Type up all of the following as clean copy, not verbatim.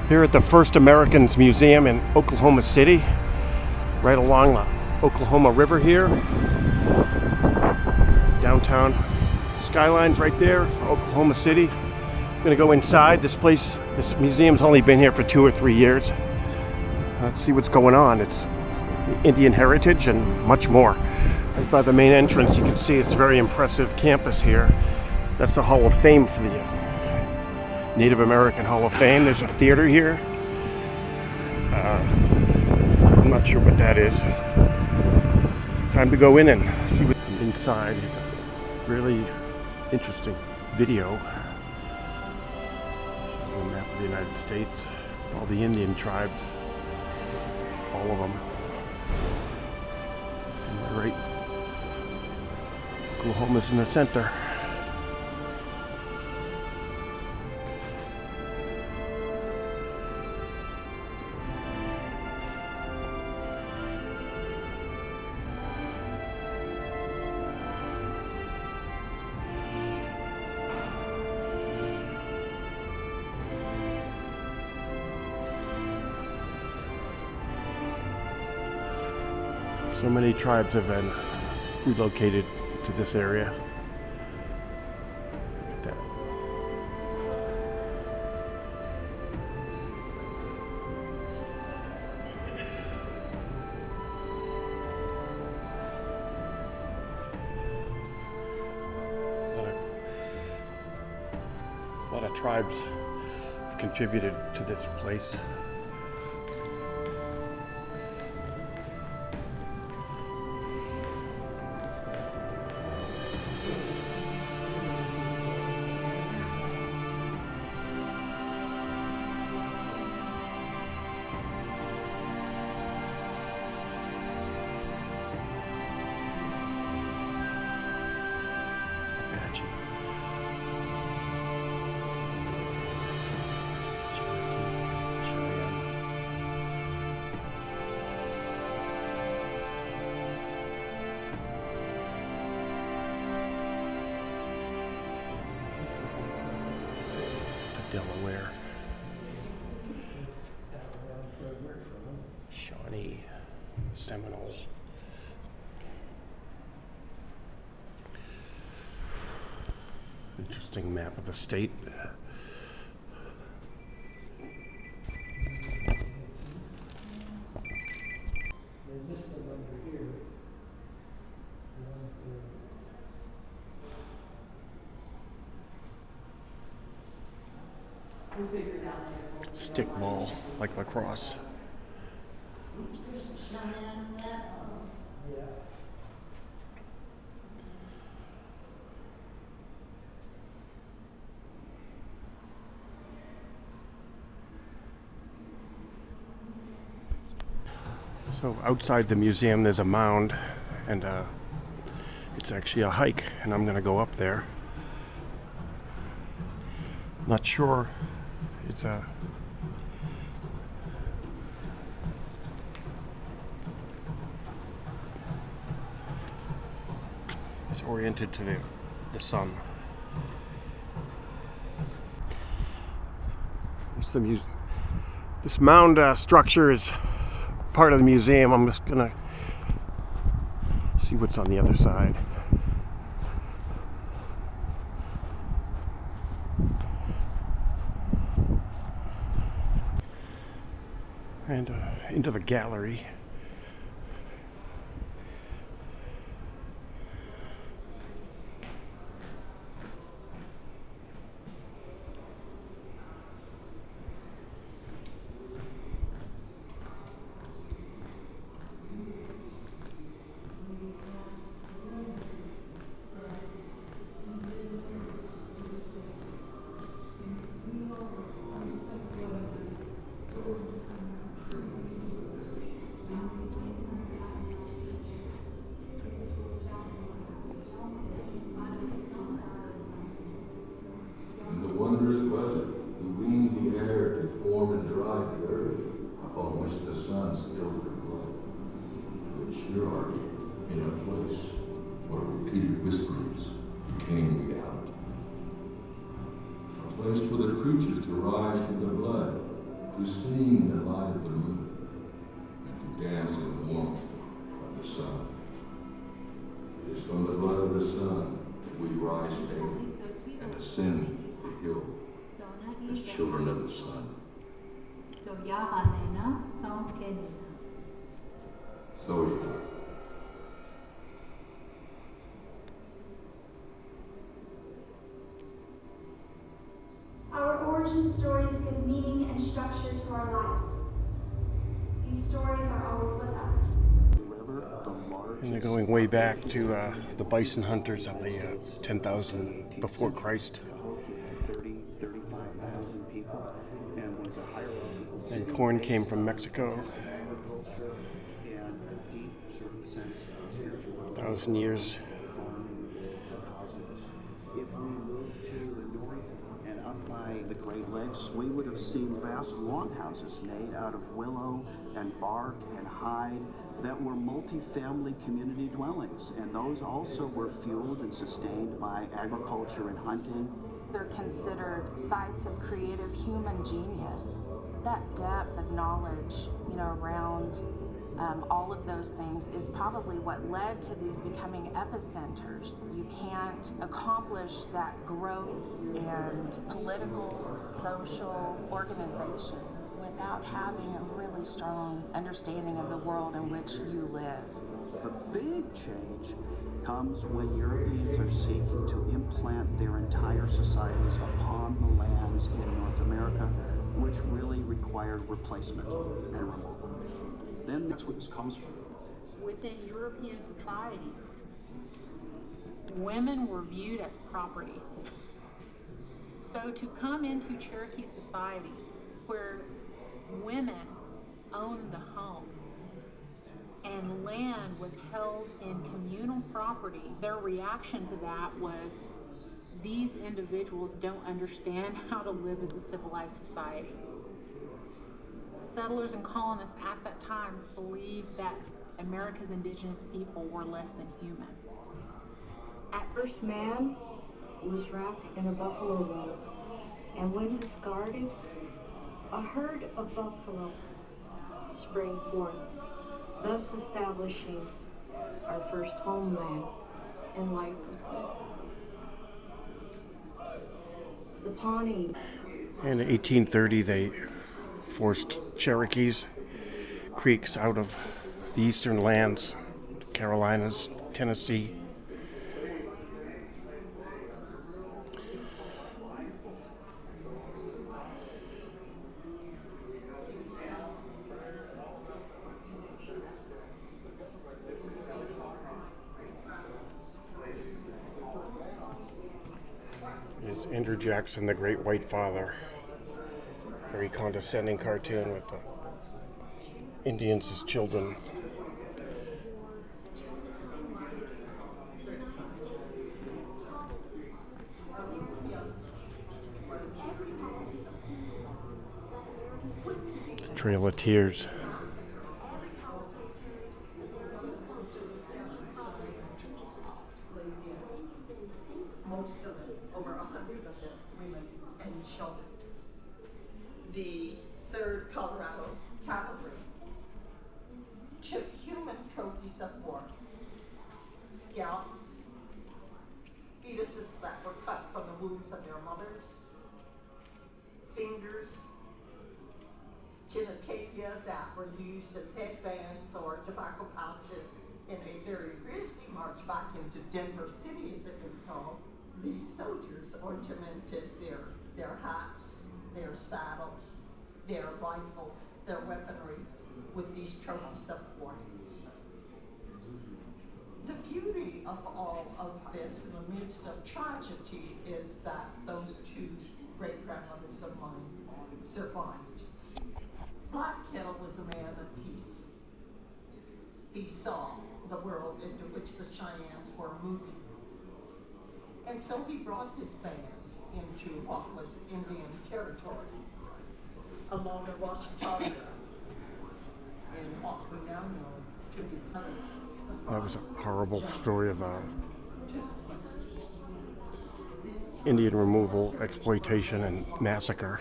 Here at the First Americans Museum in Oklahoma City, right along the Oklahoma River here. Downtown skyline's right there for Oklahoma City. I'm gonna go inside this place. This museum's only been here for 2 or 3 years. Let's see what's going on. It's Indian heritage and much more. Right by the main entrance, you can see it's a very impressive campus here. That's the Hall of Fame for the Native American Hall of Fame. There's a theater here. I'm not sure what that is. Time to go in and see what's inside. It's a really interesting video. A map of the United States with all the Indian tribes, all of them. And right, Oklahoma's in the center. So many tribes have been relocated to this area. Look at that. A lot of tribes have contributed to this place. Delaware, Shawnee, Seminole. Interesting map of the state. Stickball, like lacrosse. So outside the museum there's a mound, and it's actually a hike, and I'm gonna go up there. Not sure. It's oriented to the sun. This mound structure is part of the museum. I'm just gonna see what's on the other side. And into the gallery. Place for the creatures to rise from the blood, to sing the light of the moon, and to dance in the warmth of the sun. It is from the blood of the sun that we rise daily and ascend the hill as children of the sun. So Our origin stories give meaning and structure to our lives. These stories are always with us. And they're going way back to the bison hunters of the 10,000 before Christ. 35,000 people, and was a hierarchical city. And corn came from Mexico. Agriculture and a deep sort of sense of spirituality. 1,000 years. If we moved to the north and up by the Great Lakes, we would have seen vast longhouses made out of willow and bark and hide that were multi-family community dwellings, and those also were fueled and sustained by agriculture and hunting. They're considered sites of creative human genius. That depth of knowledge, around all of those things is probably what led to these becoming epicenters. You can't accomplish that growth and political, social organization without having a really strong understanding of the world in which you live. The big change comes when Europeans are seeking to implant their entire societies upon the lands in North America, which really required replacement and removal. Then that's where this comes from. Within European societies, women were viewed as property. So to come into Cherokee society, where women owned the home and land was held in communal property, their reaction to that was, these individuals don't understand how to live as a civilized society. Settlers and colonists at that time believed that America's indigenous people were less than human. First man was wrapped in a buffalo robe, and when discarded, a herd of buffalo sprang forth, thus establishing our first homeland, and life was good. The Pawnee. In 1830, they forced Cherokees, Creeks out of the eastern lands, Carolinas, Tennessee. Is Andrew Jackson, the Great White Father. Very condescending cartoon with the Indians as children. The Trail of Tears. Most of it, over 100 of them, women and children. The 3rd Colorado Cavalry took human trophies of war, scalps, fetuses that were cut from the wombs of their mothers, fingers, genitalia that were used as headbands or tobacco pouches. In a very grisly march back into Denver City, as it was called, these soldiers ornamented their hats, their saddles, their rifles, their weaponry with these trophies of war. The beauty of all of this in the midst of tragedy is that those 2 great-grandmothers of mine survived. Black Kettle was a man of peace. He saw the world into which the Cheyennes were moving. And so he brought his band into what was Indian territory along the Washita River in what we now know to be southern. That was a horrible story of Indian removal, exploitation, and massacre.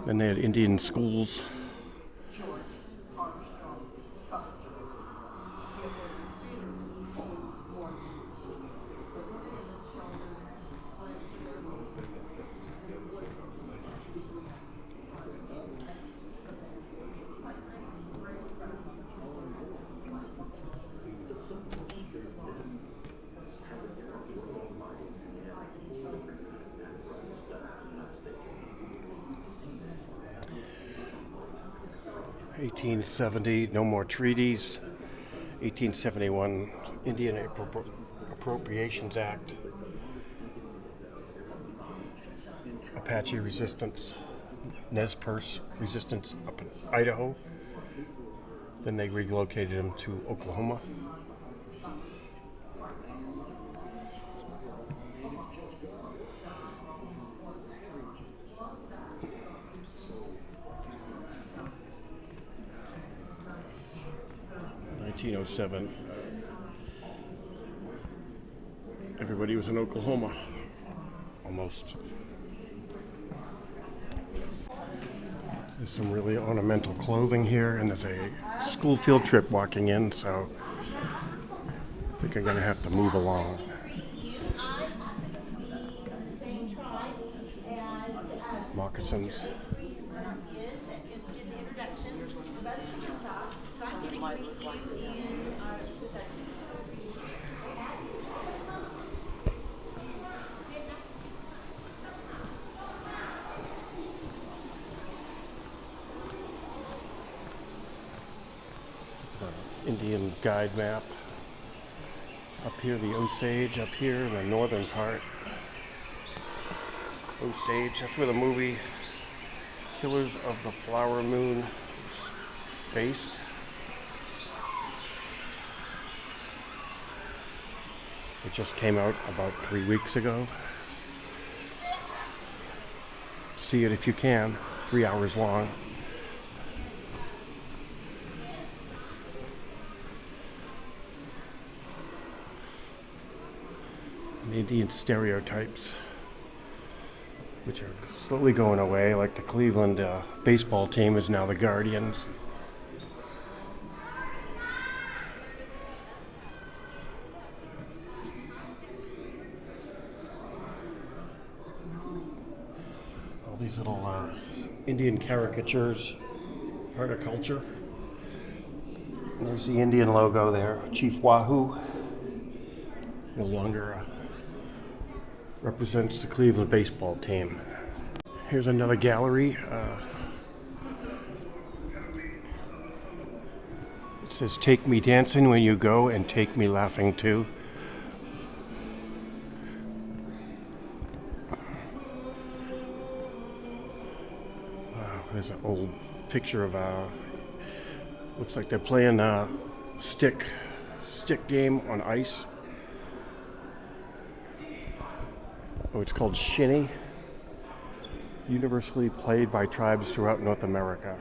Then they had Indian schools. George Armstrong Custer. It was considered old warning. The women and the children fled to their homes. (1870) No more treaties. 1871 Indian Appropriations Act. Apache resistance. Nez Perce resistance up in Idaho. Then they relocated him to Oklahoma. (1907) Everybody was in Oklahoma. Almost. There's some really ornamental clothing here, and there's a school field trip walking in, so I think I'm going to have to move along. Moccasins. Indian guide map. Up here, the Osage, up here in the northern part. Osage, that's where the movie Killers of the Flower Moon is based. It just came out about 3 weeks ago. See it if you can, 3 hours long. Indian stereotypes, which are slowly going away, like the Cleveland baseball team is now the Guardians. All these little Indian caricatures, part of culture. And there's the Indian logo there, Chief Wahoo. No longer represents the Cleveland baseball team. Here's another gallery. It says, "Take me dancing when you go and take me laughing too." There's an old picture of looks like they're playing a stick game on ice. Oh, it's called shinny. Universally played by tribes throughout North America.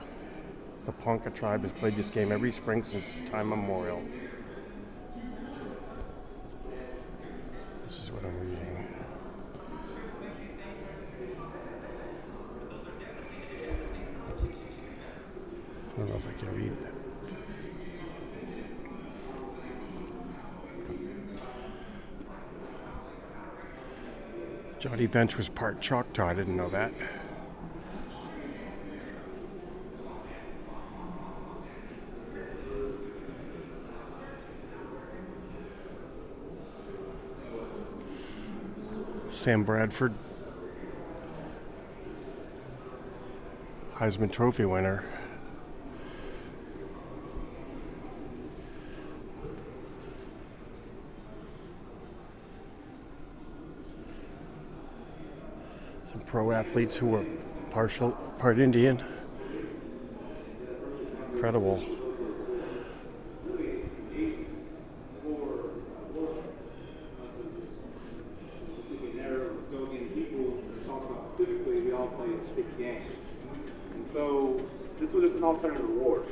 The Ponca tribe has played this game every spring since time immemorial. This is what I'm reading. I don't know if I can read that. Johnny Bench was part Choctaw, I didn't know that. Sam Bradford, Heisman Trophy winner. Some pro athletes who were part Indian. Incredible. Specifically, we all played stick game. And so this was just an alternative award.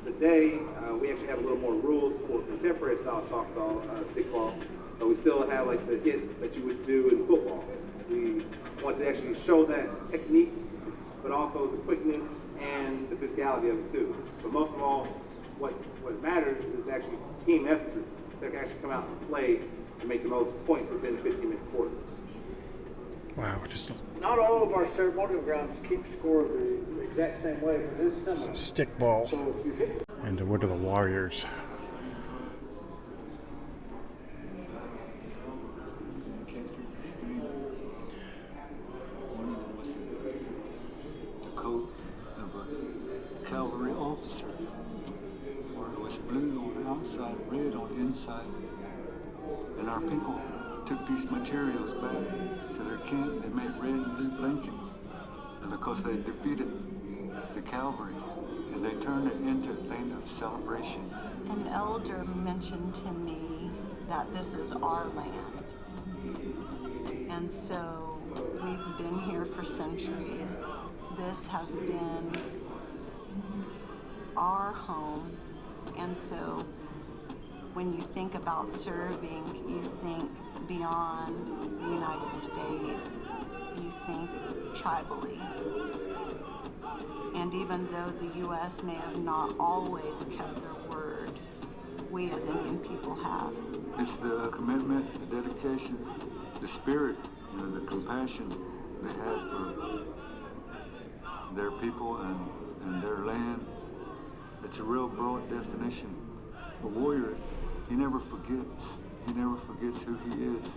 Today, we actually have a little more rules for contemporary style Choctaw stickball, but we still have like the hits that you would do in football. We want to actually show that technique but also the quickness and the physicality of it too. But most of all, what matters is actually team effort to actually come out and play and make the most points within the 15-minute quarter. Wow, just Not all of our ceremonial grounds keep score the exact same way, but it's similar. stick ball. So if you hit And what are the Warriors? One of them was the coat of a cavalry officer, where it was blue on the outside, red on the inside. And our people took these materials back to their camp and made red and blue blankets. And because they defeated the cavalry, and they turned it into a thing of celebration. An elder mentioned to me that this is our land. And so we've been here for centuries. This has been our home. And so when you think about serving, you think beyond the United States, you think tribally. And even though the U.S. may have not always kept their word, we as Indian people have. It's the commitment, the dedication, the spirit, the compassion they had for their people and their land. It's a real broad definition. A warrior, he never forgets. He never forgets who he is.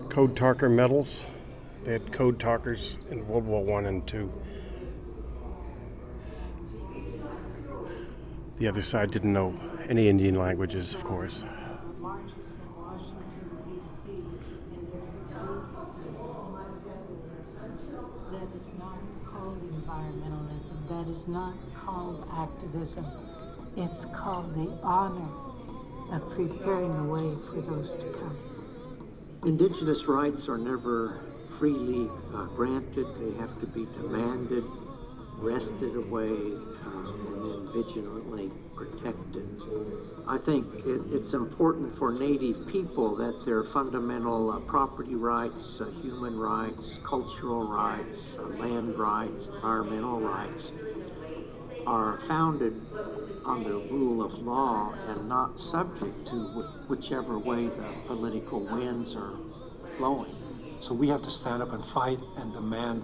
Code Talker medals. They had code talkers in World War I and II. The other side didn't know any Indian languages, of course. Marches in Washington, D.C., and there's a that is not called environmentalism, that is not called activism. It's called the honor of preparing the way for those to come. Indigenous rights are never freely granted. They have to be demanded, wrested away, and then vigilantly protected. I think it's important for Native people that their fundamental property rights, human rights, cultural rights, land rights, environmental rights are founded on the rule of law and not subject to whichever way the political winds are blowing. So we have to stand up and fight and demand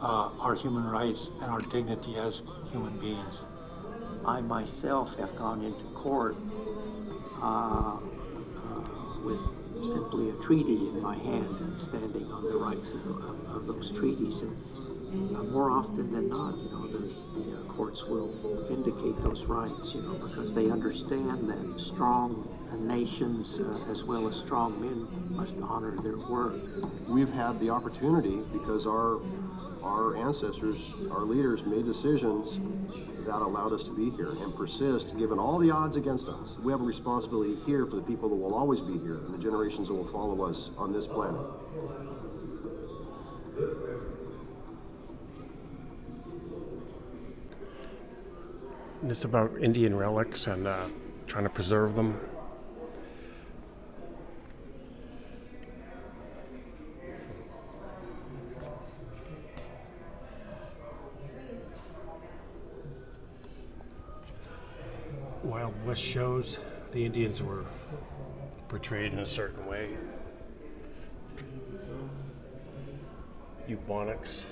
our human rights and our dignity as human beings. I myself have gone into court with simply a treaty in my hand and standing on the rights of those treaties. And more often than not, the courts will vindicate those rights, because they understand that strong nations as well as strong men must honor their word. We've had the opportunity because our ancestors, our leaders made decisions that allowed us to be here and persist given all the odds against us. We have a responsibility here for the people that will always be here and the generations that will follow us on this planet. And it's about Indian relics and trying to preserve them. Wild West shows, the Indians were portrayed in a certain way. Eubonics.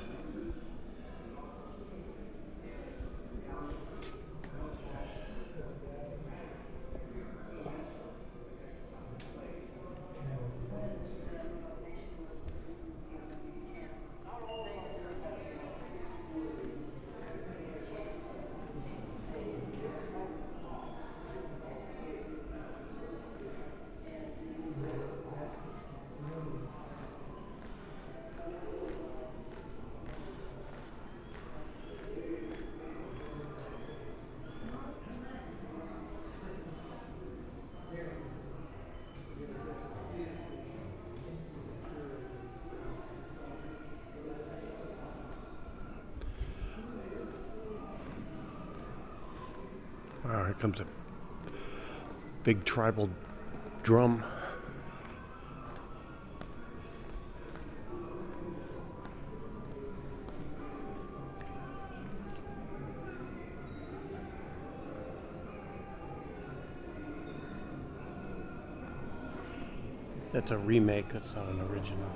Wow, here comes a big tribal drum. That's a remake, that's not an original.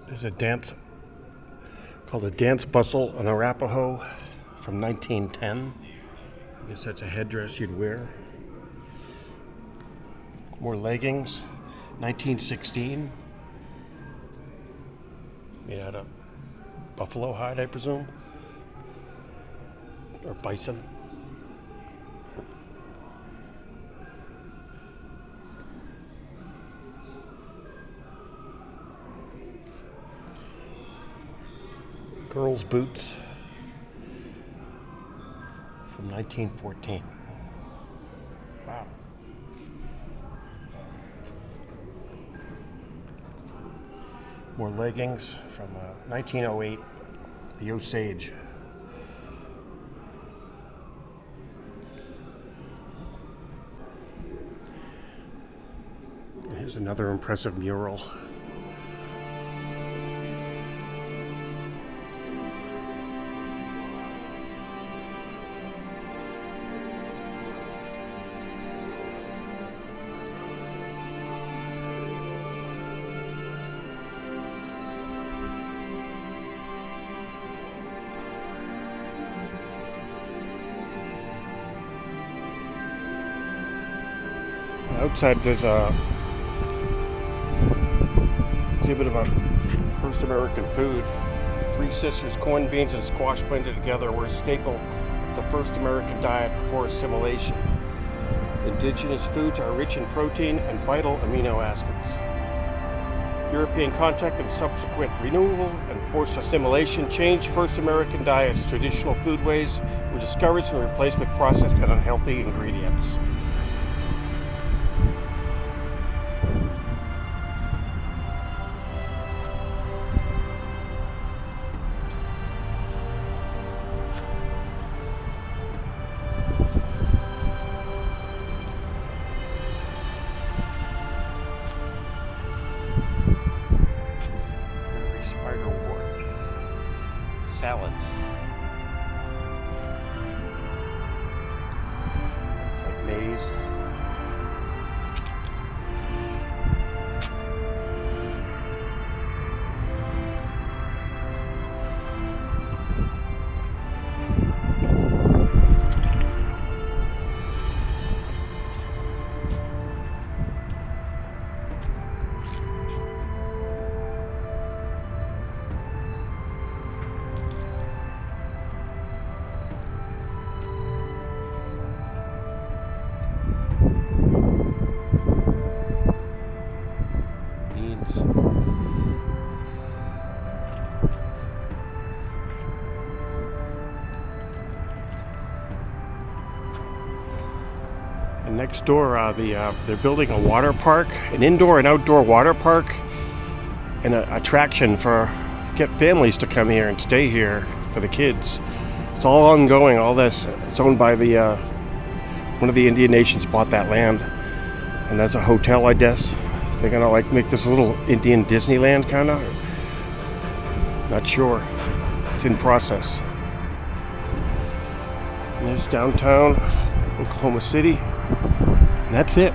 There's a dance called the Dance Bustle on Arapaho from 1910. I guess that's a headdress you'd wear. More leggings, 1916. Made out of buffalo hide, I presume. Or bison. Girls' boots from 1914. Wow. More leggings from 1908, the Osage. And here's another impressive mural. Outside there's a exhibit about first American food. Three Sisters corned beans and squash blended together were a staple of the first American diet before assimilation. Indigenous foods are rich in protein and vital amino acids. European contact and subsequent renewal and forced assimilation changed first American diets. Traditional foodways were discouraged and replaced with processed and unhealthy ingredients. Salads. Looks like maize. And next door, they're building a water park, an indoor and outdoor water park, and an attraction for get families to come here and stay here for the kids. It's all ongoing. All this, it's owned by the one of the Indian nations bought that land, and that's a hotel, I guess. They're gonna like make this a little Indian Disneyland kind of. Not sure. It's in process. And there's downtown Oklahoma City. And that's it.